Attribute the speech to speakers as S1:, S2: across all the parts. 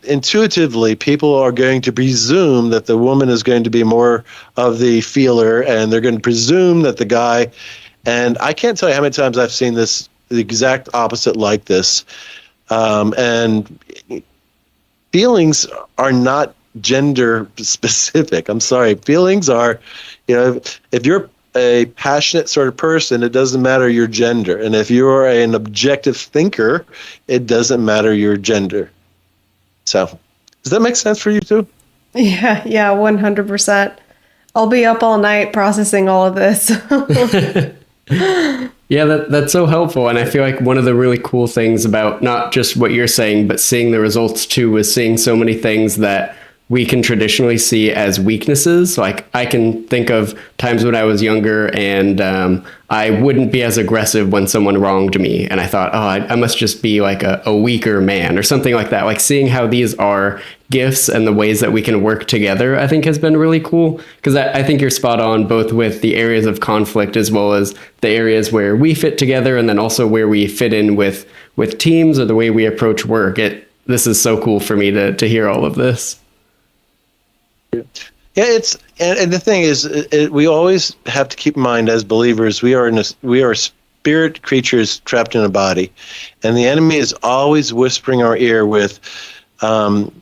S1: intuitively, people are going to presume that the woman is going to be more of the feeler, and they're going to presume that the guy, and I can't tell you how many times I've seen this, the exact opposite like this. And feelings are not gender specific. I'm sorry. Feelings are, if you're a passionate sort of person, it doesn't matter your gender. And if you're an objective thinker, it doesn't matter your gender. So does that make sense for you too?
S2: Yeah, 100%. I'll be up all night processing all of this.
S3: Yeah, that's so helpful. And I feel like one of the really cool things about not just what you're saying, but seeing the results too, is seeing so many things that we can traditionally see as weaknesses. Like I can think of times when I was younger and I wouldn't be as aggressive when someone wronged me. And I thought, I must just be like a weaker man or something like that. Like seeing how these are gifts and the ways that we can work together, I think has been really cool. Because I think you're spot on both with the areas of conflict as well as the areas where we fit together, and then also where we fit in with teams or the way we approach work. This is so cool for me to hear all of this.
S1: Yeah, and the thing is, we always have to keep in mind as believers, we are spirit creatures trapped in a body, and the enemy is always whispering our ear with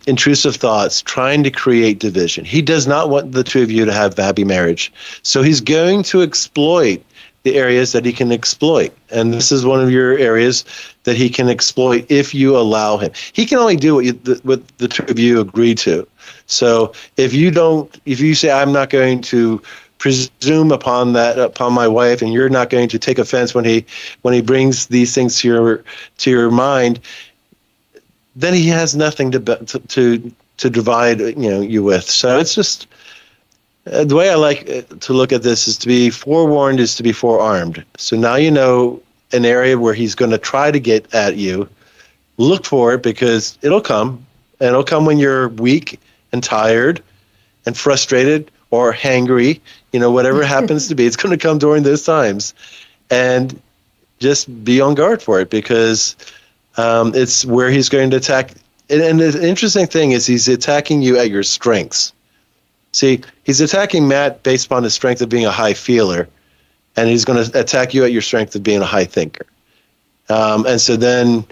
S1: intrusive thoughts, trying to create division. He does not want the two of you to have a happy marriage, so he's going to exploit the areas that he can exploit, and this is one of your areas that he can exploit if you allow him. He can only do what the two of you agree to. So if you say, I'm not going to presume upon my wife, and you're not going to take offense when he brings these things to your mind, then he has nothing to divide you with. So it's just the way I like to look at this is to be forewarned is to be forearmed. So now you know an area where he's going to try to get at you. Look for it, because it'll come, and it'll come when you're weak and tired and frustrated or hangry, whatever it happens to be, it's going to come during those times. And just be on guard for it, because it's where he's going to attack. And the interesting thing is he's attacking you at your strengths. See, he's attacking Matt based upon his strength of being a high feeler, and he's going to attack you at your strength of being a high thinker. And so then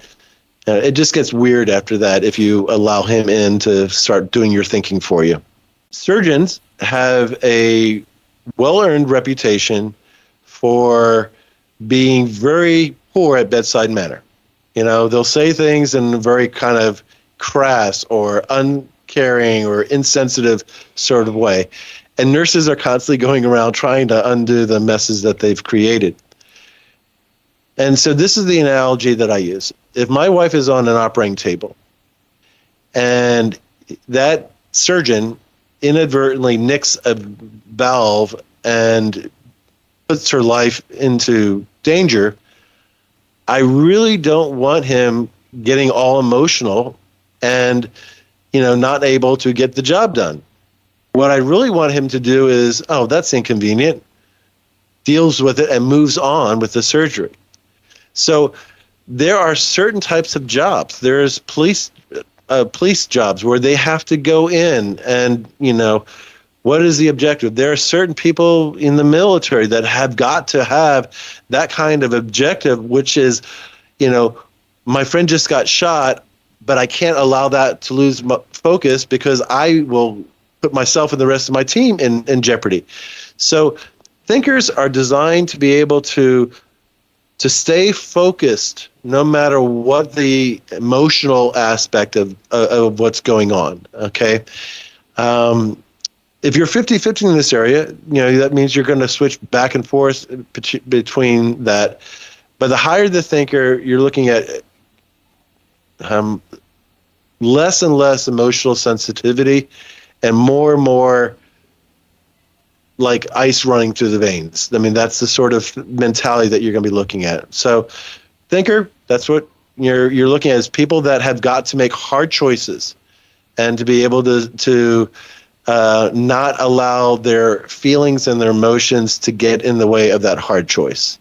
S1: it just gets weird after that if you allow him in to start doing your thinking for you. Surgeons have a well-earned reputation for being very poor at bedside manner. They'll say things in a very kind of crass or uncaring or insensitive sort of way. And nurses are constantly going around trying to undo the messes that they've created. And so this is the analogy that I use. If my wife is on an operating table and that surgeon inadvertently nicks a valve and puts her life into danger, I really don't want him getting all emotional and, not able to get the job done. What I really want him to do is, that's inconvenient, deals with it and moves on with the surgery. So there are certain types of jobs. There's police jobs where they have to go in and, what is the objective? There are certain people in the military that have got to have that kind of objective, which is, my friend just got shot, but I can't allow that to lose my focus because I will put myself and the rest of my team in jeopardy. So thinkers are designed to be able to stay focused no matter what the emotional aspect of what's going on, okay? If you're 50-50 in this area, that means you're going to switch back and forth between that. But the higher the thinker, you're looking at less and less emotional sensitivity and more like ice running through the veins. I mean, that's the sort of mentality that you're going to be looking at. So thinker, that's what you're looking at, is people that have got to make hard choices and to be able to not allow their feelings and their emotions to get in the way of that hard choice.